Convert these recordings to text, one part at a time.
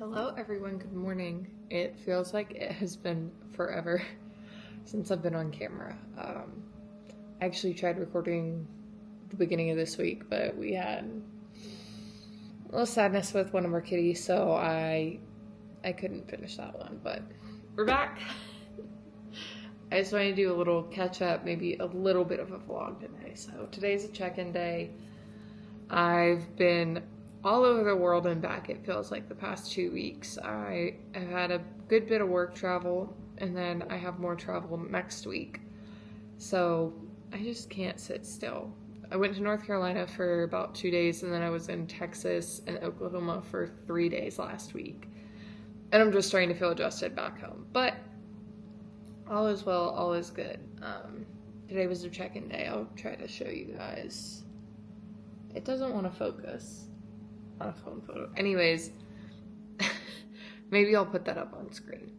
Hello everyone, good morning. It feels like it has been forever since I've been on camera. I actually tried recording the beginning of this week, but we had a little sadness with one of our kitties, so I couldn't finish that one, but we're back. I just wanted to do a little catch up, maybe a little bit of a vlog today. So today's a check-in day. I've been all over the world and back, it feels like, the past 2 weeks. I have had a good bit of work travel, and then I have more travel next week. So I just can't sit still. I went to North Carolina for about 2 days, and then I was in Texas and Oklahoma for 3 days last week. And I'm just trying to feel adjusted back home. But all is well, all is good. Today was a check-in day. I'll try to show you guys. It doesn't want to focus on a phone photo. Anyways, maybe I'll put that up on screen.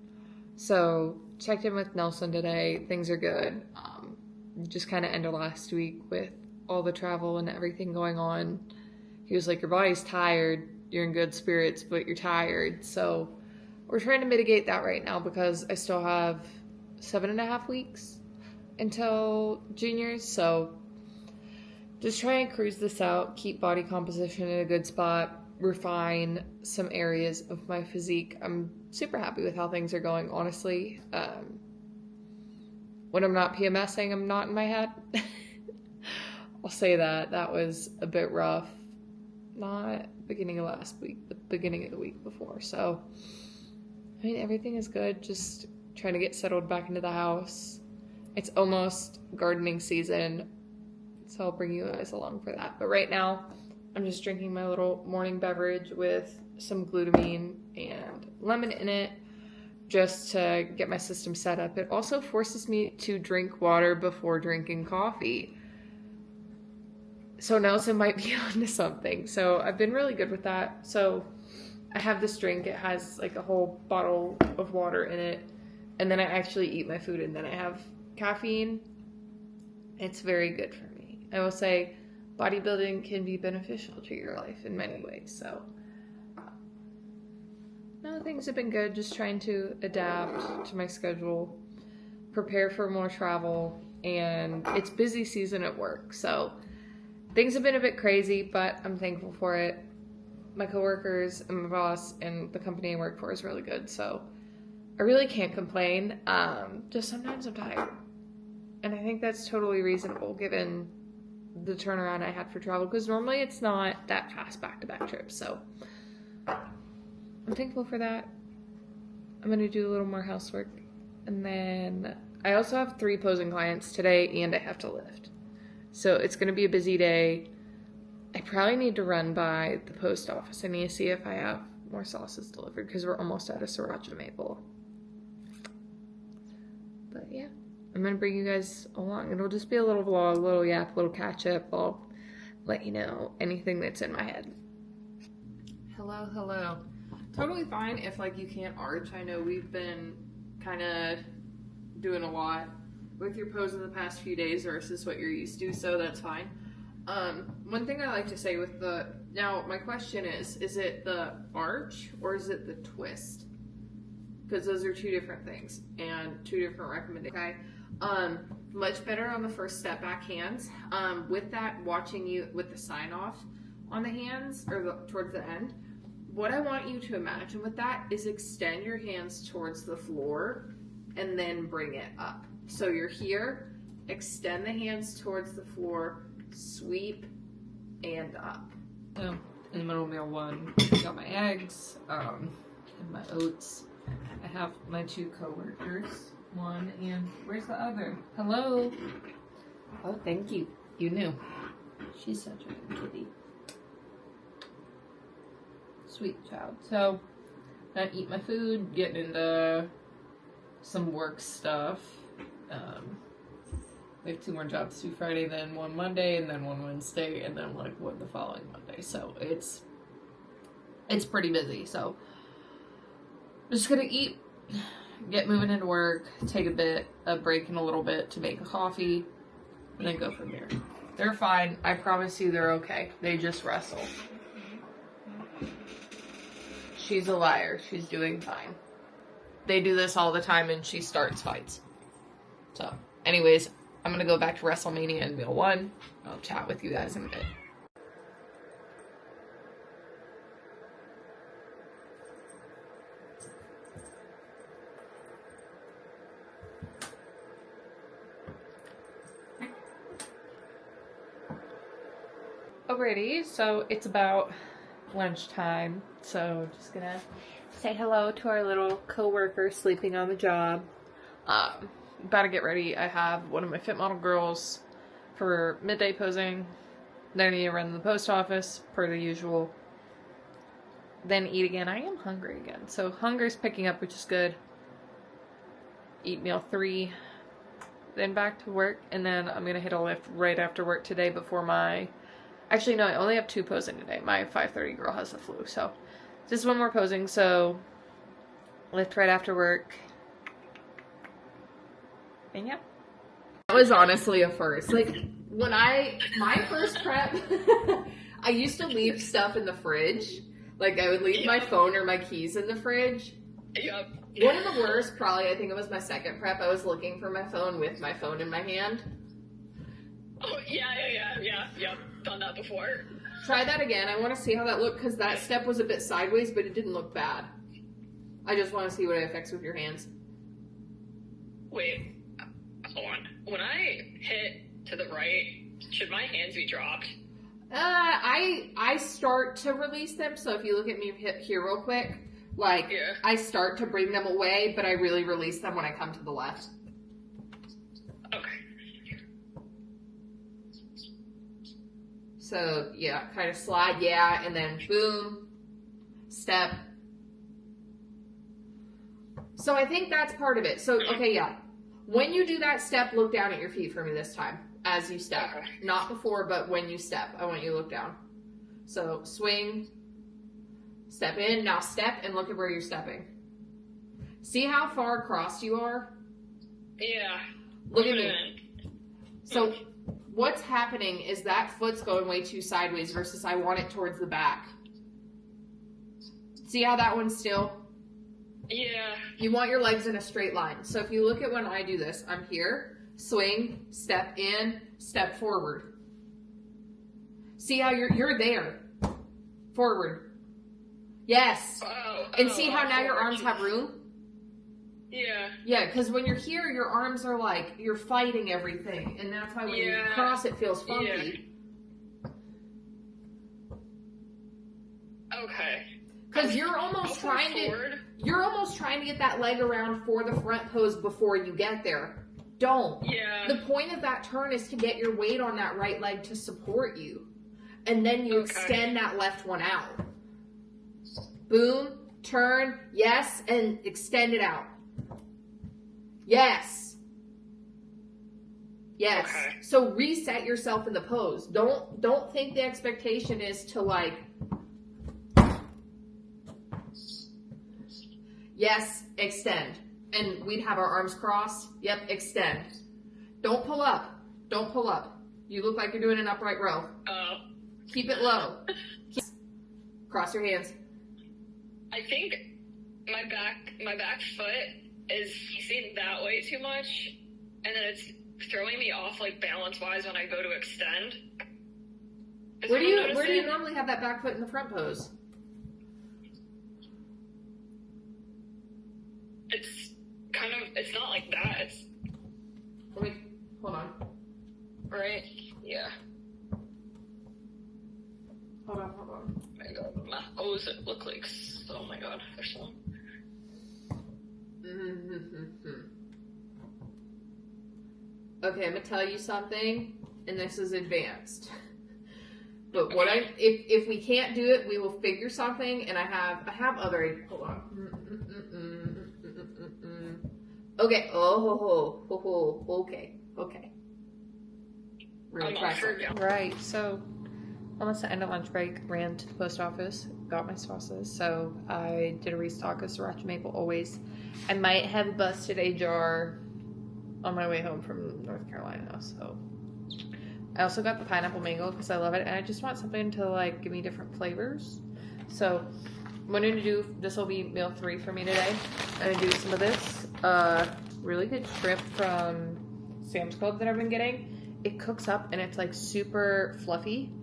So, checked in with Nelson today. Things are good. Just kind of ended last week with all the travel and everything going on. He was like, your body's tired. You're in good spirits, but you're tired. So, we're trying to mitigate that right now because I still have 7.5 weeks until juniors. So, just try and cruise this out, keep body composition in a good spot, refine some areas of my physique. I'm super happy with how things are going, honestly. When I'm not PMSing, I'm not in my head. I'll say that. That was a bit rough. Not beginning of last week, but beginning of the week before. So, I mean, everything is good. Just trying to get settled back into the house. It's almost gardening season, so I'll bring you guys along for that. But right now, I'm just drinking my little morning beverage with some glutamine and lemon in it just to get my system set up. It also forces me to drink water before drinking coffee. So Nelson might be onto something. So I've been really good with that. So I have this drink. It has like a whole bottle of water in it. And then I actually eat my food and then I have caffeine. It's very good for me. I will say bodybuilding can be beneficial to your life in many ways. So, no, things have been good. Just trying to adapt to my schedule, prepare for more travel, and it's busy season at work. So, things have been a bit crazy, but I'm thankful for it. My coworkers and my boss and the company I work for is really good. So, I really can't complain. Just sometimes I'm tired. And I think that's totally reasonable given the turnaround I had for travel, because normally it's not that fast back-to-back trips. So I'm thankful for that. I'm going to do a little more housework. And then I also have 3 posing clients today and I have to lift. So it's going to be a busy day. I probably need to run by the post office. I need to see if I have more sauces delivered because we're almost out of sriracha maple. But yeah. I'm going to bring you guys along. It'll just be a little vlog, a little yap, a little catch up. I'll let you know anything that's in my head. Hello. Totally fine if like you can't arch. I know we've been kind of doing a lot with your pose in the past few days versus what you're used to, so that's fine. One thing I like to say with now my question is it the arch or is it the twist? Because those are 2 different things and 2 different recommendations. Okay. Much better on the first step back hands. With that, watching you with the sign off on the hands or towards the end, what I want you to imagine with that is extend your hands towards the floor and then bring it up. So you're here, extend the hands towards the floor, sweep and up. So in the middle of meal 1, I got my eggs and my oats. I have my 2 coworkers. One and where's the other? Hello. Oh, thank you. You knew. She's such a good kitty. Sweet child. So, gonna eat my food, getting into some work stuff. We have 2 more jobs to do Friday, then 1 Monday, and then 1 Wednesday, and then like 1 the following Monday. So it's pretty busy. So just gonna eat, get moving into work, take a break in a little bit to make a coffee, and then go from there. They're fine. I promise you they're okay. They just wrestle. she's a liar. She's doing fine. They do this all the time and she starts fights. So, anyways, I'm going to go back to WrestleMania and Meal 1. I'll chat with you guys in a bit. Alrighty, so it's about lunchtime, so just gonna say hello to our little co-worker sleeping on the job. About to get ready. I have one of my Fit Model girls for midday posing. Then I need to run to the post office, per the usual. Then eat again. I am hungry again, so hunger's picking up, which is good. Eat meal 3, then back to work, and then I'm gonna hit a lift right after work today before my... Actually, no, I only have 2 posing today. My 5:30 girl has the flu, so just one more posing, so lift right after work. And yeah. That was honestly a first. Like, when my first prep, I used to leave stuff in the fridge. Like, I would leave my phone or my keys in the fridge. Yep. One of the worst, probably, I think it was my second prep, I was looking for my phone with my phone in my hand. Oh, yeah. Done that before. Try that again. I want to see how that looked, because that step was a bit sideways, but it didn't look bad. I just want to see what it affects with your hands. Wait, hold on. When I hit to the right, should my hands be dropped? I start to release them, so if you look at me here real quick, like, Yeah. I start to bring them away, but I really release them when I come to the left. Okay. So, yeah, kind of slide, yeah, and then boom, step. So I think that's part of it. So, okay, yeah. When you do that step, look down at your feet for me this time, as you step. Okay. Not before, but when you step. I want you to look down. So, swing, step in, now step, and look at where you're stepping. See how far across you are? Yeah. Look at me. So, what's happening is that foot's going way too sideways versus I want it towards the back. See how that one's still? Yeah. You want your legs in a straight line. So if you look at when I do this, I'm here, swing, step in, step forward. See how you're there. Forward. Yes. And see how now your arms have room? Yeah. Yeah, because when you're here, your arms are like, you're fighting everything. And that's why when you cross, it feels funky. Okay. Because you're almost trying to get that leg around for the front pose before you get there. Don't. Yeah. The point of that turn is to get your weight on that right leg to support you. And then you extend that left one out. Boom, turn, yes, and extend it out. Yes. Yes. Okay. So reset yourself in the pose. Don't think the expectation is to like, yes, extend. And we'd have our arms crossed. Yep, extend. Don't pull up. Don't pull up. You look like you're doing an upright row. Oh. Keep it low. Cross your hands. I think my back foot is facing that way too much, and then it's throwing me off like balance wise when I go to extend. Where do you normally have that back foot in the front pose? It's not like that. It's Hold on. right. Yeah. Hold on. Oh my god, my O's look like. Oh my god, they're so. Okay, I'm gonna tell you something, and this is advanced. But what if we can't do it, we will figure something. And I have other. Hold on. Okay. Okay. We're gonna try something. Right. So, almost the end of lunch break, ran to the post office, got my sauces. So I did a restock of Sriracha Maple Always. I might have busted a jar on my way home from North Carolina. So I also got the pineapple mango because I love it, and I just want something to like give me different flavors. So I'm gonna do, this will be meal 3 for me today. I'm gonna do some of this really good shrimp from Sam's Club that I've been getting. It cooks up and it's like super fluffy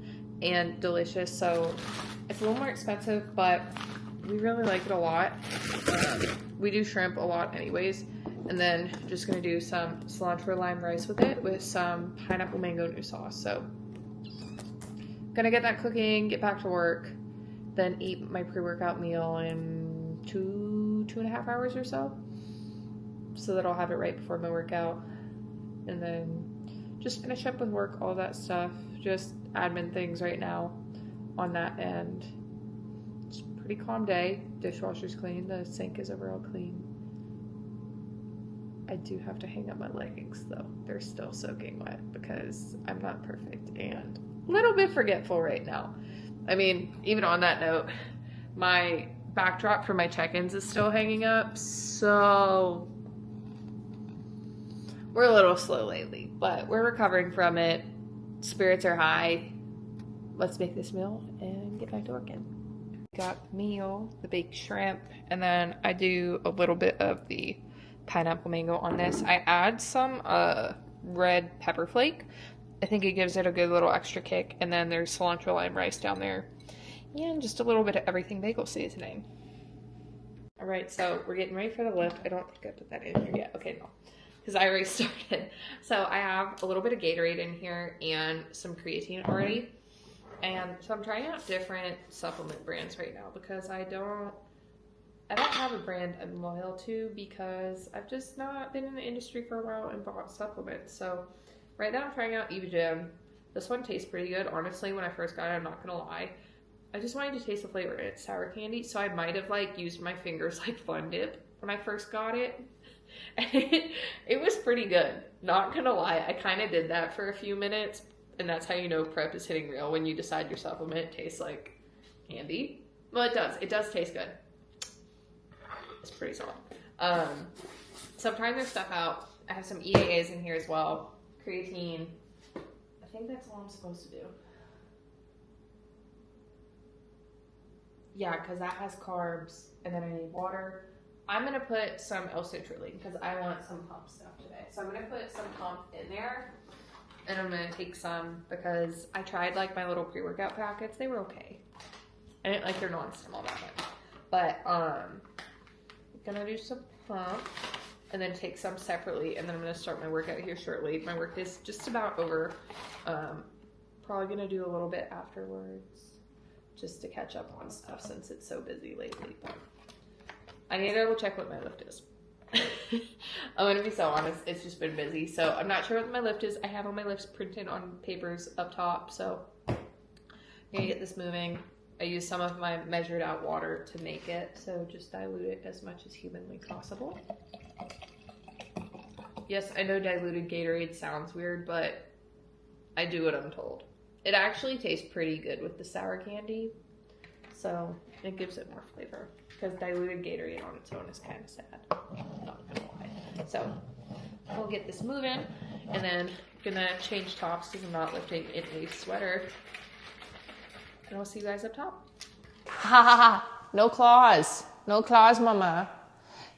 and delicious. So it's a little more expensive, but we really like it a lot. We do shrimp a lot anyways. And then just gonna do some cilantro lime rice with it with some pineapple mango Nusauce. So gonna get that cooking, get back to work, then eat my pre-workout meal in 2.5 hours or so that I'll have it right before my workout, and then just finish up with work, all that stuff, just admin things right now on that end. It's a pretty calm day. Dishwasher's clean, the sink is overall clean. I do have to hang up my leggings though. They're still soaking wet because I'm not perfect and a little bit forgetful right now. I mean, even on that note, my backdrop for my check-ins is still hanging up, so we're a little slow lately, but we're recovering from it. Spirits are high. Let's make this meal and get back to working. Got meal, the baked shrimp, and then I do a little bit of the pineapple mango on this. I add some red pepper flake. I think it gives it a good little extra kick. And then there's cilantro lime rice down there. And just a little bit of everything bagel seasoning. Alright, so we're getting ready for the lift. I don't think I put that in here yet. Okay, no. Because I already started. So I have a little bit of Gatorade in here and some creatine already. And so I'm trying out different supplement brands right now because I don't have a brand I'm loyal to because I've just not been in the industry for a while and bought supplements. So right now I'm trying out Evogen. This one tastes pretty good. Honestly, when I first got it, I'm not gonna lie, I just wanted to taste the flavor. It's sour candy, so I might have like used my fingers like Fun Dip when I first got it. And it was pretty good. Not gonna lie, I kind of did that for a few minutes, and that's how you know prep is hitting real, when you decide your supplement tastes like candy. Well, it does taste good. It's pretty solid. So I'm trying this stuff out. I have some EAAs in here as well. Creatine. I think that's all I'm supposed to do. Yeah, because that has carbs, and then I need water. I'm going to put some L-citrulline because I want some pump stuff today. So I'm going to put some pump in there, and I'm going to take some because I tried like my little pre-workout packets. They were okay. I didn't like their non-stim all that much. But I'm going to do some pump and then take some separately, and then I'm going to start my workout here shortly. My work is just about over. Probably going to do a little bit afterwards just to catch up on stuff since it's so busy lately. But I need to double check what my lift is. I'm going to be so honest, it's just been busy. So I'm not sure what my lift is. I have all my lifts printed on papers up top. So I'm going to get this moving. I use some of my measured out water to make it. So just dilute it as much as humanly possible. Yes, I know diluted Gatorade sounds weird, but I do what I'm told. It actually tastes pretty good with the sour candy. So it gives it more flavor. Because diluted Gatorade on its own is kind of sad. Not gonna lie. So we'll get this moving, and then I'm gonna change tops because I'm not lifting in a sweater. And we'll see you guys up top. Ha ha ha! No claws, no claws, mama.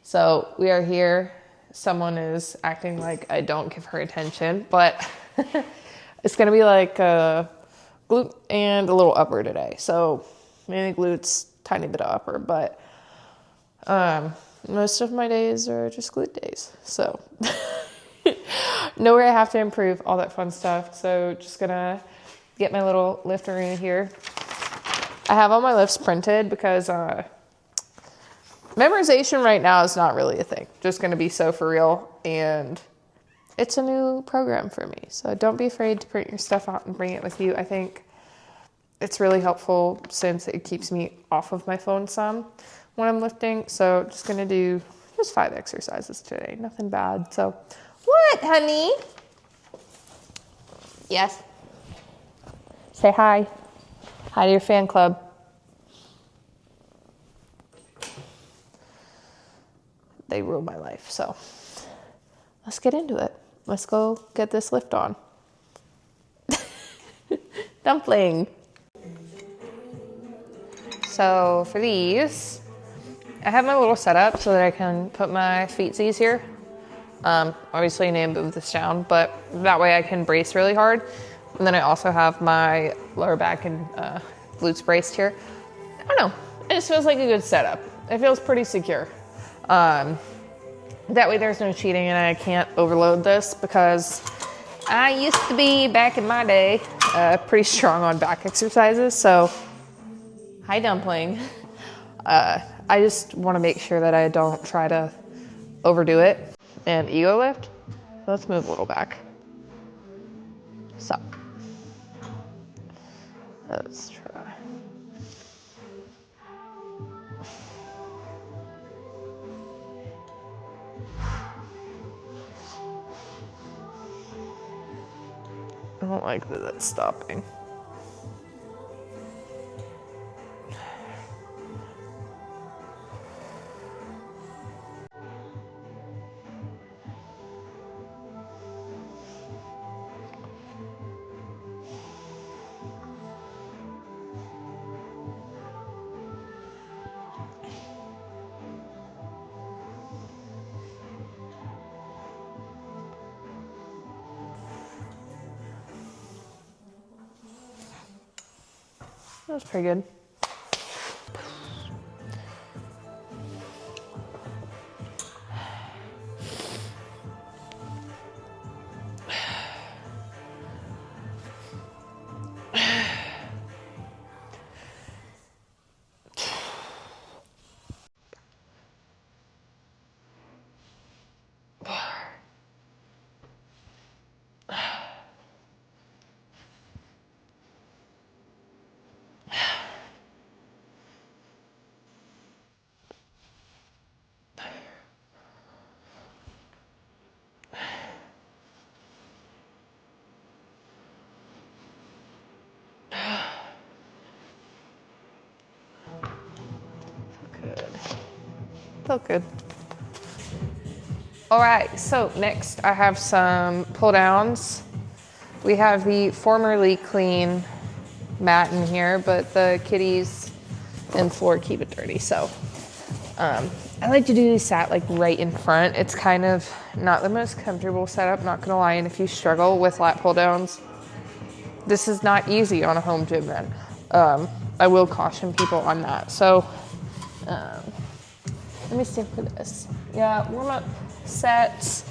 So we are here. Someone is acting like I don't give her attention, but it's gonna be like a glute and a little upper today. So mainly glutes, tiny bit of upper, but most of my days are just glute days. So know where I have to improve, all that fun stuff. So just gonna get my little lift arena here. I have all my lifts printed because memorization right now is not really a thing. Just gonna be so for real, and it's a new program for me. So don't be afraid to print your stuff out and bring it with you. I think it's really helpful since it keeps me off of my phone some when I'm lifting. So just gonna do just 5 exercises today, nothing bad. So what, honey? Yes. Say hi. Hi to your fan club. They rule my life. So let's get into it. Let's go get this lift on. Dumpling. So for these, I have my little setup so that I can put my feetsies here. Obviously I need to move this down, but that way I can brace really hard. And then I also have my lower back and glutes braced here. I don't know, it just feels like a good setup. It feels pretty secure. That way there's no cheating and I can't overload this, because I used to be, back in my day, pretty strong on back exercises. So, hi Dumpling. I just want to make sure that I don't try to overdo it. And ego lift. Let's move a little back. So, let's try. I don't like that it's stopping. That was pretty good. Felt good. All right, so next I have some pull downs. We have the formerly clean mat in here, but the kitties and floor keep it dirty. So I like to do these sat like right in front. It's kind of not the most comfortable setup, not gonna lie. And if you struggle with lat pull downs, this is not easy on a home gym then. I will caution people on that. So let me see for this. Yeah, warm-up sets,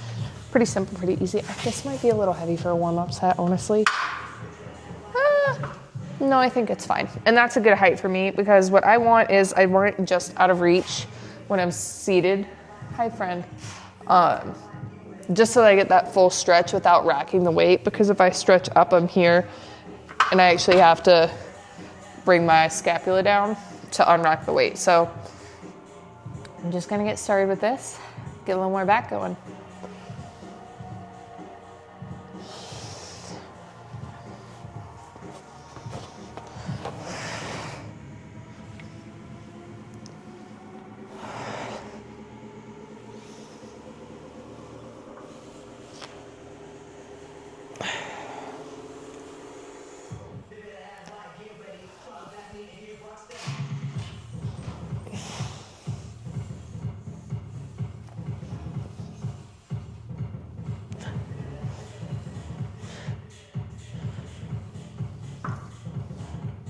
pretty simple, pretty easy. This might be a little heavy for a warm-up set, honestly. No, I think it's fine. And that's a good height for me, because what I want is I want it just out of reach when I'm seated. Hi, friend. Just so that I get that full stretch without racking the weight, because if I stretch up, I'm here, and I actually have to bring my scapula down to unrack the weight. So I'm just gonna get started with this, get a little more back going.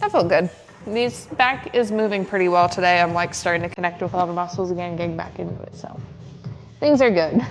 That felt good. These back is moving pretty well today. I'm like starting to connect with all the muscles again, getting back into it. So things are good.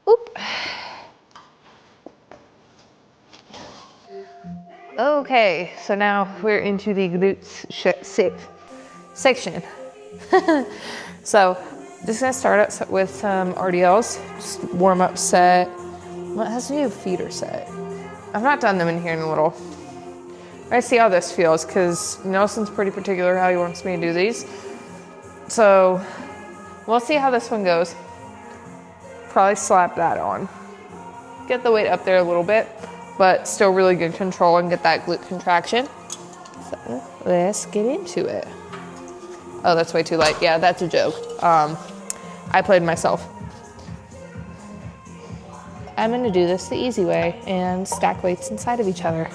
Oop. Okay, so now we're into the glutes section. So just gonna start out with some RDLs, just warm up set. Well, it has to do feeder set. I've not done them in here in a little. I see how this feels because Nelson's pretty particular how he wants me to do these. So we'll see how this one goes. Probably slap that on. Get the weight up there a little bit, but still really good control and get that glute contraction. So let's get into it. Oh, that's way too light. Yeah, that's a joke. I played myself. I'm gonna do this the easy way and stack weights inside of each other.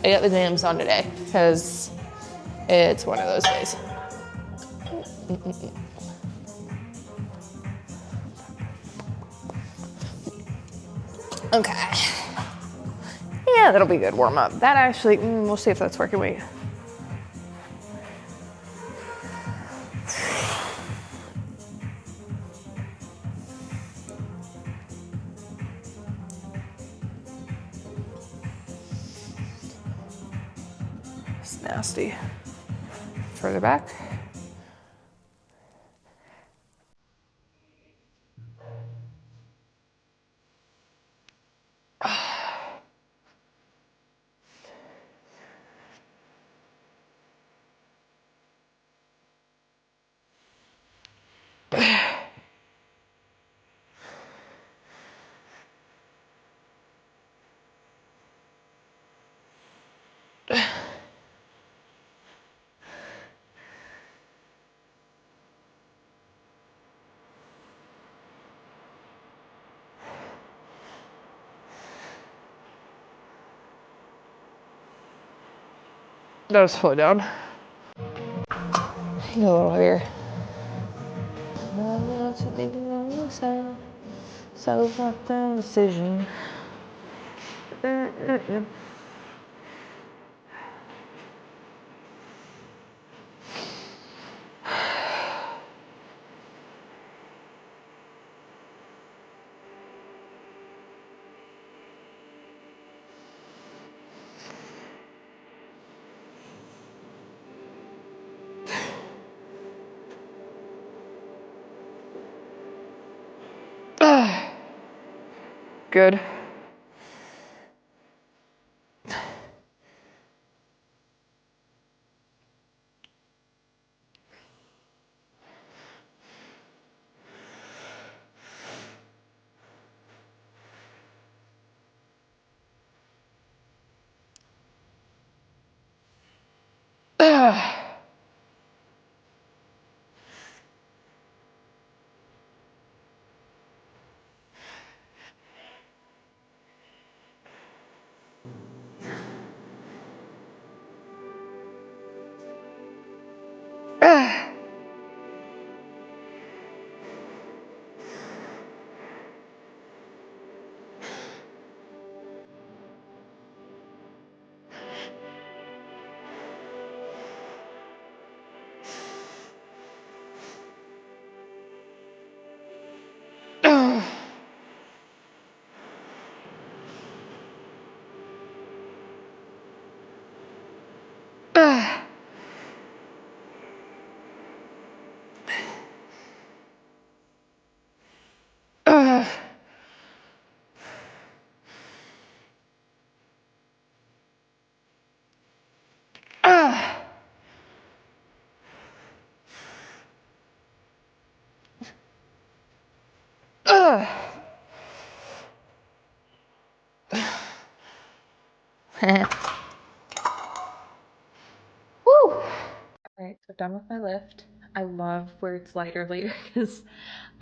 I got the jams on today because it's one of those days. Okay. Yeah, that'll be good warm up. That actually, we'll see if that's working. Wait. It's nasty. Further back. That was slow down. Go a little higher. So not the decision. Good. Woo! Alright, so done with my lift. I love where it's lighter later because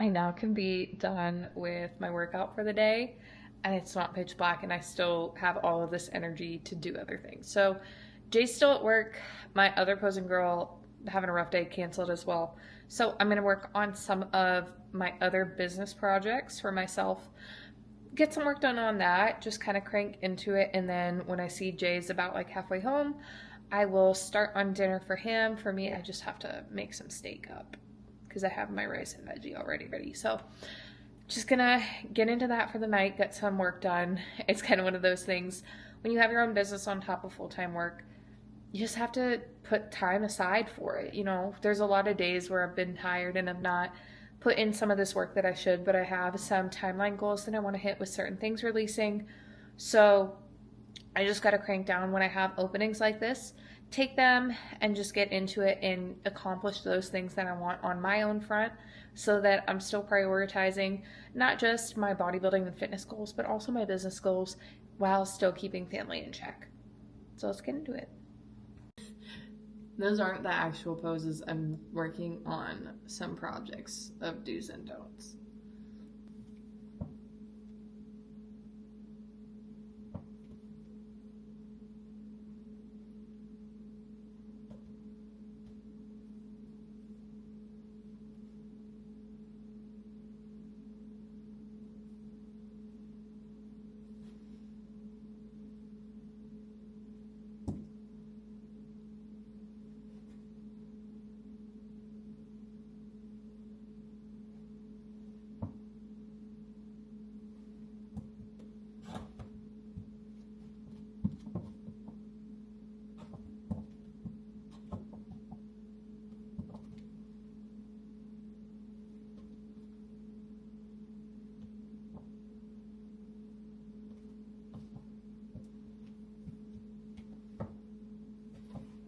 I now can be done with my workout for the day and it's not pitch black and I still have all of this energy to do other things. So Jay's still at work. My other posing girl having a rough day, canceled as well. So I'm gonna work on some of my other business projects for myself. Get some work done on that, just kind of crank into it, and then when I see Jay's about like halfway home, I will start on dinner for him. For me, I just have to make some steak up because I have my rice and veggie already ready. So just gonna get into that for the night, get some work done. It's kind of one of those things when you have your own business on top of full-time work, you just have to put time aside for it. You know, there's a lot of days where I've been tired and I've not put in some of this work that I should, but I have some timeline goals that I want to hit with certain things releasing. So I just got to crank down when I have openings like this, take them and just get into it and accomplish those things that I want on my own front so that I'm still prioritizing not just my bodybuilding and fitness goals, but also my business goals while still keeping family in check. So let's get into it. Those aren't the actual poses. I'm working on some projects of do's and don'ts.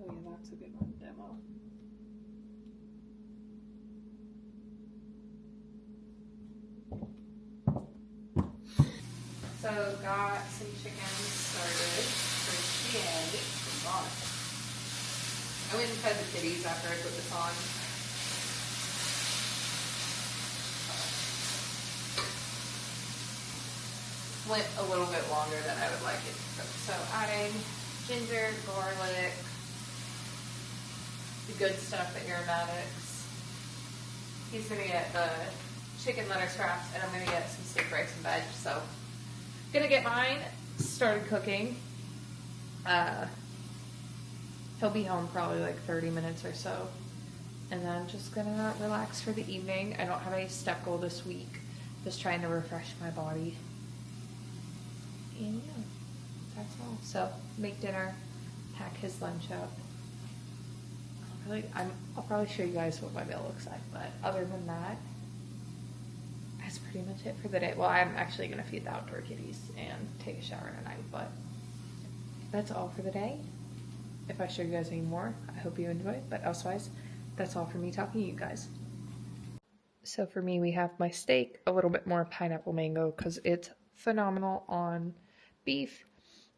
Oh yeah, that's a good one, demo. So got some chickens started for today. I went and fed the kitties after I put this on. Went a little bit longer than I would like it to cook. So adding ginger, garlic, the good stuff, the aromatics. He's gonna get the chicken lettuce wraps, and I'm gonna get some steak, rice, and veg. So gonna get mine started cooking. He'll be home probably like 30 minutes or so. And then just gonna relax for the evening. I don't have any step goal this week. Just trying to refresh my body. And yeah, that's all. So make dinner, pack his lunch up. I'll probably show you guys what my meal looks like, but other than that, that's pretty much it for the day. Well, I'm actually gonna feed the outdoor kitties and take a shower tonight, but that's all for the day. If I show you guys any more, I hope you enjoy, but elsewise, that's all for me talking to you guys. So for me, we have my steak, a little bit more pineapple mango because it's phenomenal on beef,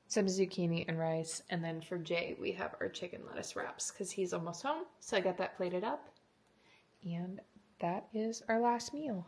some zucchini and rice, and then for Jay, we have our chicken lettuce wraps because he's almost home, so I got that plated up, and that is our last meal.